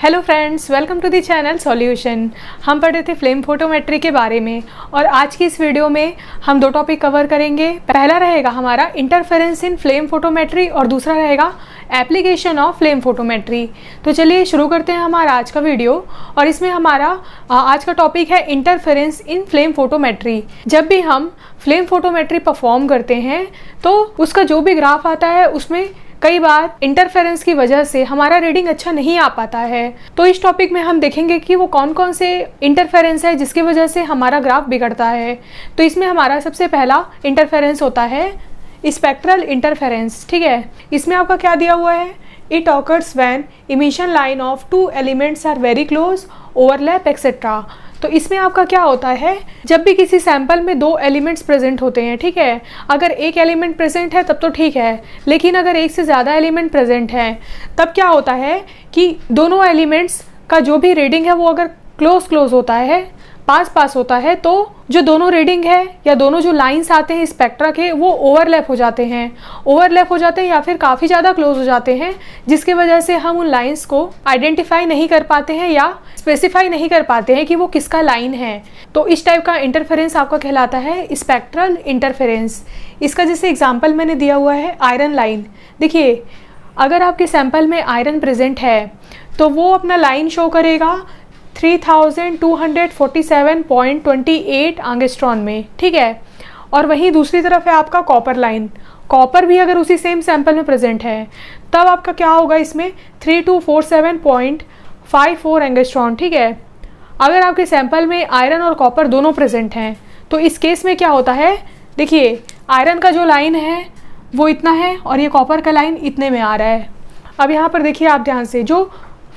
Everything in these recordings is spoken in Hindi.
Hello friends, welcome to the channel solution. हम पढ़ रहे थे फ्लेम फोटोमेट्री के बारे में और आज की इस वीडियो में हम दो टॉपिक कवर करेंगे। पहला रहेगा हमारा इंटरफेरेंस इन फ्लेम फोटोमेट्री और दूसरा रहेगा एप्लीकेशन ऑफ फ्लेम फोटोमेट्री। तो चलिए शुरू करते हैं हमारा आज का वीडियो। और इसमें हमारा आज का टॉपिक है इंटरफेरेंस इन फ्लेम फोटोमेट्री। जब भी हम फ्लेम फोटोमेट्री परफॉर्म करते हैं तो उसका जो भी ग्राफ आता है उसमें कई बार इंटरफेरेंस की वजह से हमारा रीडिंग अच्छा नहीं आ पाता है। तो इस टॉपिक में हम देखेंगे कि वो कौन कौन से इंटरफेरेंस है जिसकी वजह से हमारा ग्राफ बिगड़ता है। तो इसमें हमारा सबसे पहला इंटरफेरेंस होता है स्पेक्ट्रल इंटरफेरेंस। ठीक है, इसमें आपका क्या दिया हुआ है, it occurs when emission line of two elements are very close, overlap etcetera. तो इसमें आपका क्या होता है, जब भी किसी सैंपल में दो एलिमेंट्स प्रेजेंट होते हैं, ठीक है, अगर एक एलिमेंट प्रेजेंट है तब तो ठीक है, लेकिन अगर एक से ज़्यादा एलिमेंट प्रेजेंट है तब क्या होता है कि दोनों एलिमेंट्स का जो भी रीडिंग है वो अगर क्लोज होता है, पास होता है, तो जो दोनों रीडिंग है या दोनों जो लाइंस आते हैं स्पेक्ट्रा के वो ओवरलैप हो जाते हैं या फिर काफ़ी ज़्यादा क्लोज हो जाते हैं, जिसकी वजह से हम उन लाइंस को आइडेंटिफाई नहीं कर पाते हैं या स्पेसिफाई नहीं कर पाते हैं कि वो किसका लाइन है। तो इस टाइप का इंटरफेरेंस आपका कहलाता है स्पेक्ट्रल इंटरफेरेंस। इसका जैसे एग्जाम्पल मैंने दिया हुआ है आयरन लाइन। देखिए, अगर आपके सैंपल में आयरन प्रेजेंट है तो वो अपना लाइन शो करेगा 3247.28 एंगस्ट्रॉन में, ठीक है। और वहीं दूसरी तरफ है आपका कॉपर लाइन। कॉपर भी अगर उसी सेम सैंपल में प्रेजेंट है तब आपका क्या होगा, इसमें 3247.54 एंगस्ट्रॉन, ठीक है। अगर आपके सैंपल में आयरन और कॉपर दोनों प्रेजेंट हैं तो इस केस में क्या होता है, देखिए आयरन का जो लाइन है वो इतना है और ये कॉपर का लाइन इतने में आ रहा है। अब यहाँ पर देखिए आप ध्यान से, जो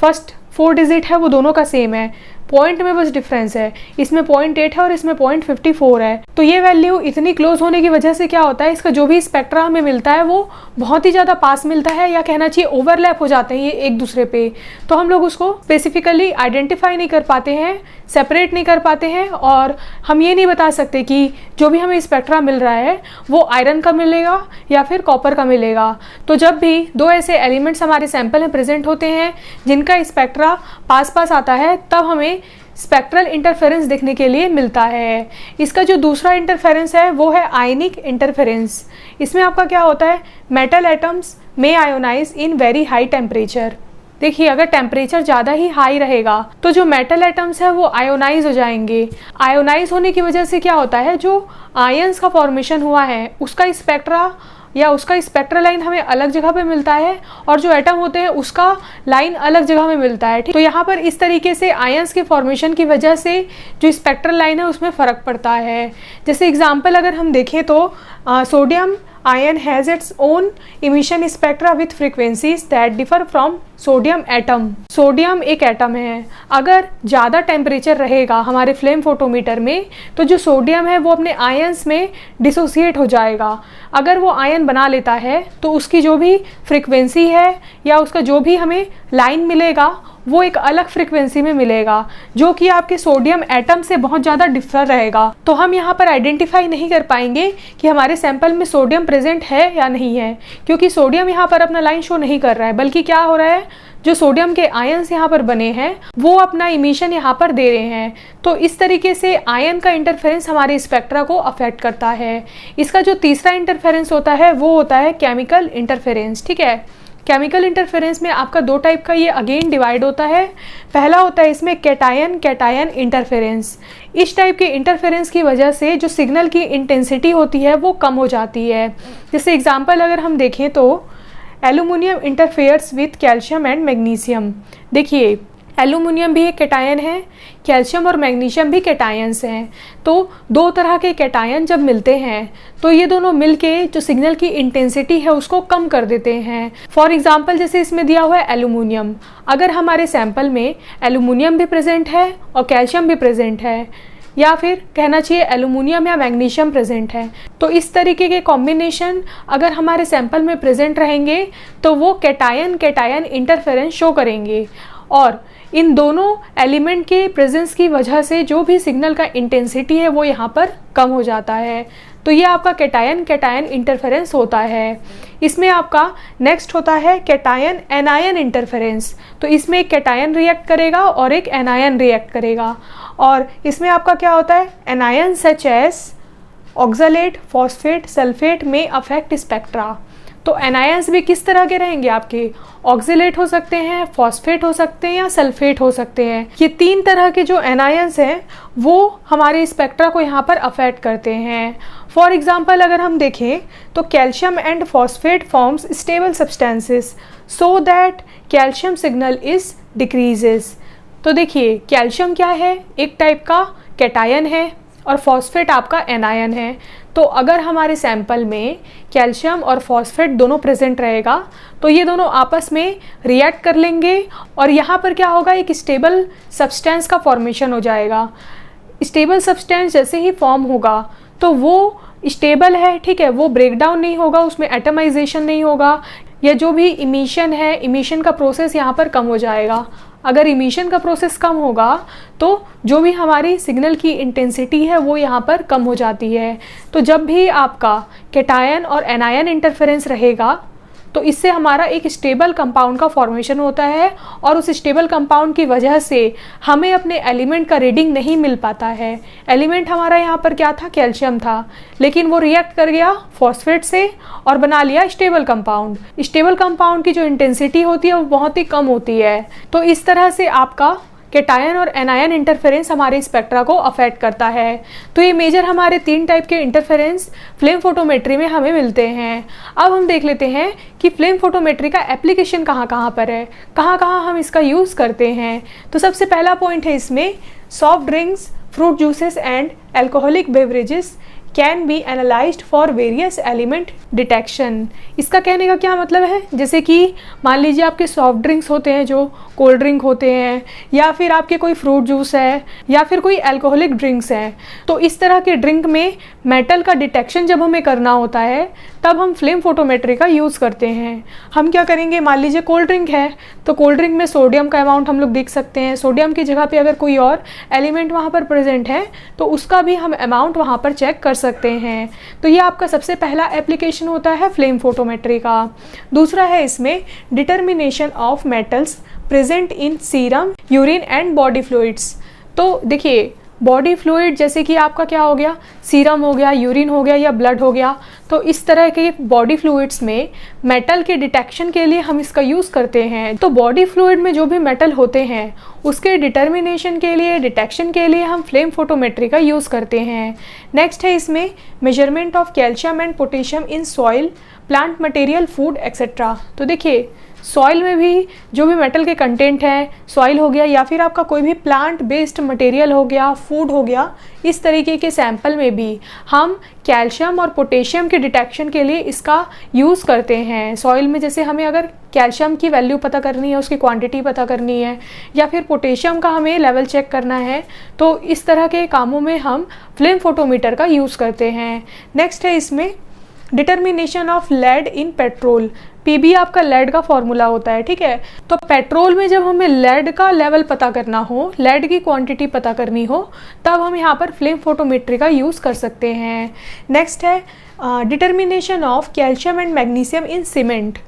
फर्स्ट 4 डिजिट है वो दोनों का सेम है, पॉइंट में बस डिफरेंस है, इसमें 0.8 है और इसमें 0.54 है। तो ये वैल्यू इतनी क्लोज होने की वजह से क्या होता है, इसका जो भी स्पेक्ट्रा हमें मिलता है वो बहुत ही ज़्यादा पास मिलता है, या कहना चाहिए ओवरलैप हो जाते हैं ये एक दूसरे पे। तो हम लोग उसको स्पेसिफिकली आइडेंटिफाई नहीं कर पाते हैं, सेपरेट नहीं कर पाते हैं, और हम ये नहीं बता सकते कि जो भी हमें स्पेक्ट्रा मिल रहा है वो आयरन का मिलेगा या फिर कॉपर का मिलेगा। तो जब भी दो ऐसे एलिमेंट्स हमारे सैंपल में प्रेजेंट होते हैं जिनका स्पेक्ट्रा पास आता है तब हमें स्पेक्ट्रल इंटरफेरेंस देखने के लिए मिलता है। इसका जो दूसरा इंटरफेरेंस है वो है आयनिक इंटरफेरेंस। इसमें आपका क्या होता है, मेटल एटम्स में ionize in very high temperature. देखिए, अगर टेम्परेचर ज़्यादा ही हाई रहेगा तो जो मेटल एटम्स है वो आयोनाइज हो जाएंगे। आयोनाइज होने की वजह से क्या होता है, जो आयंस का फॉर्मेशन हुआ है उसका स्पेक्ट्रा या उसका स्पेक्ट्रल लाइन हमें अलग जगह पे मिलता है और जो एटम होते हैं उसका लाइन अलग जगह में मिलता है, ठीक। तो यहाँ पर इस तरीके से आयंस के फॉर्मेशन की वजह से जो स्पेक्ट्रल लाइन है उसमें फ़र्क पड़ता है। जैसे एग्जांपल अगर हम देखें तो sodium ion has its own emission spectra with frequencies that differ from sodium atom. Sodium एक एटम है, अगर ज़्यादा टेम्परेचर रहेगा हमारे फ्लेम फोटोमीटर में तो जो सोडियम है वो अपने आयंस में डिसोसिएट हो जाएगा। अगर वो आयन बना लेता है तो उसकी जो भी फ्रीक्वेंसी है या उसका जो भी हमें लाइन मिलेगा वो एक अलग फ्रीक्वेंसी में मिलेगा, जो कि आपके सोडियम एटम से बहुत ज़्यादा डिफर रहेगा। तो हम यहाँ पर आइडेंटिफाई नहीं कर पाएंगे कि हमारे सैंपल में सोडियम प्रेजेंट है या नहीं है, क्योंकि सोडियम यहाँ पर अपना लाइन शो नहीं कर रहा है, बल्कि क्या हो रहा है, जो सोडियम के आयंस यहाँ पर बने हैं वो अपना इमिशन यहाँ पर दे रहे हैं। तो इस तरीके से आयन का इंटरफेरेंस हमारे स्पेक्ट्रा को अफेक्ट करता है। इसका जो तीसरा इंटरफेरेंस होता है वो होता है केमिकल इंटरफेरेंस, ठीक है। केमिकल इंटरफेरेंस में आपका दो टाइप का ये अगेन डिवाइड होता है। पहला होता है इसमें कैटायन इंटरफेरेंस। इस टाइप के इंटरफेरेंस की वजह से जो सिग्नल की इंटेंसिटी होती है वो कम हो जाती है। जैसे एग्जांपल अगर हम देखें तो aluminium interferes with calcium and magnesium. देखिए, एल्यूमिनियम भी एक कैटायन है, कैल्शियम और मैग्नीशियम भी कैटायंस हैं। तो दो तरह के कैटायन जब मिलते हैं तो ये दोनों मिलके जो सिग्नल की इंटेंसिटी है उसको कम कर देते हैं। फॉर एग्जांपल जैसे इसमें दिया हुआ है एल्यूमिनियम, अगर हमारे सैंपल में एल्यूमिनियम भी प्रेजेंट है और कैल्शियम भी प्रेजेंट है, या फिर कहना चाहिए एल्यूमिनियम या मैग्नीशियम प्रेजेंट है, तो इस तरीके के कॉम्बिनेशन अगर हमारे सैंपल में प्रेजेंट रहेंगे तो वो कैटायन इंटरफेरेंस शो करेंगे। और इन दोनों एलिमेंट के प्रेजेंस की वजह से जो भी सिग्नल का इंटेंसिटी है वो यहाँ पर कम हो जाता है। तो ये आपका कैटायन कैटायन इंटरफेरेंस होता है। इसमें आपका नेक्स्ट होता है कैटायन एनायन इंटरफेरेंस। तो इसमें एक कैटायन रिएक्ट करेगा और एक एनायन रिएक्ट करेगा, और इसमें आपका क्या होता है, anion such as oxalate, phosphate, sulphate may affect spectra. तो एनायंस भी किस तरह के रहेंगे आपके, ऑक्सलेट हो सकते हैं, फॉस्फेट हो सकते हैं या सल्फेट हो सकते हैं। ये 3 तरह के जो एनायंस हैं वो हमारे स्पेक्ट्रा को यहाँ पर अफेक्ट करते हैं। फॉर एग्जांपल अगर हम देखें तो calcium and phosphate forms stable substances so that calcium signal is decreases. तो देखिए कैल्शियम क्या है, एक टाइप का कैटायन है और फॉस्फेट आपका एनायन है। तो अगर हमारे सैंपल में कैल्शियम और फॉस्फेट दोनों प्रेजेंट रहेगा तो ये दोनों आपस में रिएक्ट कर लेंगे और यहाँ पर क्या होगा, एक स्टेबल सब्सटेंस का फॉर्मेशन हो जाएगा। स्टेबल सब्सटेंस जैसे ही फॉर्म होगा तो वो स्टेबल है, ठीक है, वो ब्रेक डाउन नहीं होगा, उसमें एटमाइजेशन नहीं होगा, या जो भी इमिशन है, इमिशन का प्रोसेस यहाँ पर कम हो जाएगा। अगर इमिशन का प्रोसेस कम होगा तो जो भी हमारी सिग्नल की इंटेंसिटी है वो यहाँ पर कम हो जाती है। तो जब भी आपका कैटायन और एनायन इंटरफेरेंस रहेगा तो इससे हमारा एक स्टेबल कंपाउंड का फॉर्मेशन होता है और उस स्टेबल कंपाउंड की वजह से हमें अपने एलिमेंट का रीडिंग नहीं मिल पाता है। एलिमेंट हमारा यहाँ पर क्या था, कैल्शियम था, लेकिन वो रिएक्ट कर गया फॉस्फेट से और बना लिया स्टेबल कंपाउंड। स्टेबल कंपाउंड की जो इंटेंसिटी होती है वो बहुत ही कम होती है। तो इस तरह से आपका कैटायन और एनायन इंटरफेरेंस हमारे स्पेक्ट्रा को अफेक्ट करता है। तो ये मेजर हमारे 3 टाइप के इंटरफेरेंस फ्लेम फोटोमेट्री में हमें मिलते हैं। अब हम देख लेते हैं कि फ्लेम फोटोमेट्री का एप्लीकेशन कहाँ कहाँ पर है, कहाँ कहाँ हम इसका यूज़ करते हैं। तो सबसे पहला पॉइंट है इसमें, soft drinks, fruit juices and alcoholic beverages can be analysed for various element detection. इसका कहने का क्या मतलब है, जैसे कि मान लीजिए आपके सॉफ्ट ड्रिंक्स होते हैं जो कोल्ड ड्रिंक होते हैं, या फिर आपके कोई फ्रूट जूस है, या फिर कोई अल्कोहलिक ड्रिंक्स हैं। तो इस तरह के ड्रिंक में मेटल का डिटेक्शन जब हमें करना होता है तब हम फ्लेम फोटोमेट्री का यूज़ करते हैं। हम क्या करेंगे, मान लीजिए कोल्ड ड्रिंक है तो कोल्ड ड्रिंक में सोडियम का अमाउंट हम लोग देख सकते हैं। सोडियम की जगह पे अगर कोई और एलिमेंट वहाँ पर प्रेजेंट है तो उसका भी हम अमाउंट वहाँ पर चेक कर सकते हैं। तो ये आपका सबसे पहला एप्लीकेशन होता है फ्लेम फोटोमेट्री का। दूसरा है इसमें determination of metals present in serum, urine and body fluids. तो देखिए बॉडी फ्लूइड जैसे कि आपका क्या हो गया, सीरम हो गया, यूरिन हो गया या ब्लड हो गया। तो इस तरह के बॉडी फ्लूइड्स में मेटल के डिटेक्शन के लिए हम इसका यूज़ करते हैं। तो बॉडी फ्लूइड में जो भी मेटल होते हैं उसके डिटर्मिनेशन के लिए, डिटेक्शन के लिए हम फ्लेम फोटोमेट्री का यूज़ करते हैं। नेक्स्ट है इसमें measurement of calcium and potassium in soil, plant material, food etcetera. तो देखिए सॉइल में भी जो भी मेटल के कंटेंट हैं, सॉइल हो गया या फिर आपका कोई भी प्लांट बेस्ड मटेरियल हो गया, फूड हो गया, इस तरीके के सैंपल में भी हम कैल्शियम और पोटेशियम के डिटेक्शन के लिए इसका यूज़ करते हैं। सॉइल में जैसे हमें अगर कैल्शियम की वैल्यू पता करनी है, उसकी क्वांटिटी पता करनी है, या फिर पोटेशियम का हमें लेवल चेक करना है, तो इस तरह के कामों में हम फ्लेम फोटोमीटर का यूज़ करते हैं। नेक्स्ट है इसमें determination of lead in petrol. PB आपका लेड का फॉर्मूला होता है, ठीक है। तो पेट्रोल में जब हमें लेड का लेवल पता करना हो, लेड की क्वांटिटी पता करनी हो, तब हम यहाँ पर फ्लेम फोटोमेट्री का यूज़ कर सकते हैं। नेक्स्ट है determination of calcium and magnesium in cement.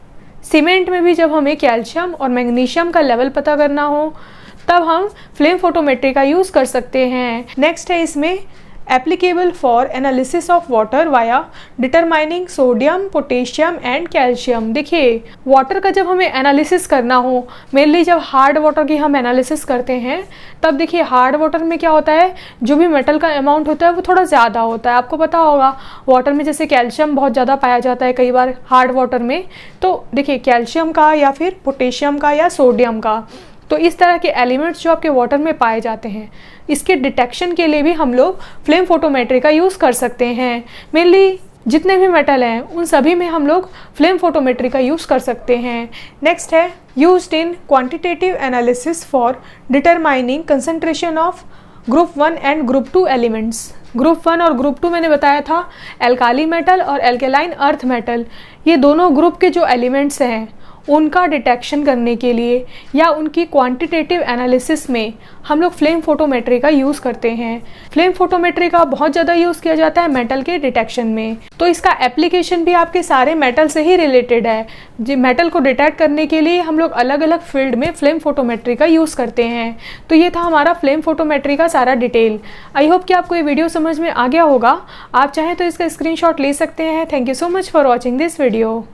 Cement में भी जब हमें कैल्शियम और मैग्नीशियम का लेवल पता करना हो तब हम फ्लेम फोटोमेट्री का यूज़ कर सकते हैं। नेक्स्ट है इसमें applicable for analysis of water via determining sodium, potassium and calcium. देखिए वाटर का जब हमें एनालिसिस करना हो, मेनली जब हार्ड वाटर की हम एनालिसिस करते हैं तब देखिए हार्ड वाटर में क्या होता है, जो भी मेटल का अमाउंट होता है वो थोड़ा ज़्यादा होता है। आपको पता होगा वाटर में जैसे कैल्शियम बहुत ज़्यादा पाया जाता है कई बार हार्ड वाटर में, तो देखिए कैल्शियम का या फिर पोटेशियम का या सोडियम का, तो इस तरह के एलिमेंट्स जो आपके वाटर में पाए जाते हैं, इसके डिटेक्शन के लिए भी हम लोग फ्लेम फोटोमेट्री का यूज़ कर सकते हैं। मेनली जितने भी मेटल हैं उन सभी में हम लोग फ्लेम फोटोमेट्री का यूज़ कर सकते हैं। नेक्स्ट है used in quantitative analysis for determining concentration of group 1 and group 2 elements. Group 1 और ग्रुप 2 मैंने बताया था एल्काली मेटल और एल्केलाइन अर्थ मेटल, ये दोनों ग्रुप के जो एलिमेंट्स हैं उनका डिटेक्शन करने के लिए या उनकी क्वांटिटेटिव एनालिसिस में हम लोग फ्लेम फोटोमेट्री का यूज़ करते हैं। फ्लेम फोटोमेट्री का बहुत ज़्यादा यूज़ किया जाता है मेटल के डिटेक्शन में। तो इसका एप्लीकेशन भी आपके सारे मेटल से ही रिलेटेड है। जी, मेटल को डिटेक्ट करने के लिए हम लोग अलग अलग फील्ड में फ्लेम फोटोमेट्री का यूज़ करते हैं। तो ये था हमारा फ्लेम फोटोमेट्री का सारा डिटेल। आई होप कि आपको ये वीडियो समझ में आ गया होगा। आप चाहें तो इसका स्क्रीनशॉट ले सकते हैं। Thank you so much for watching this video.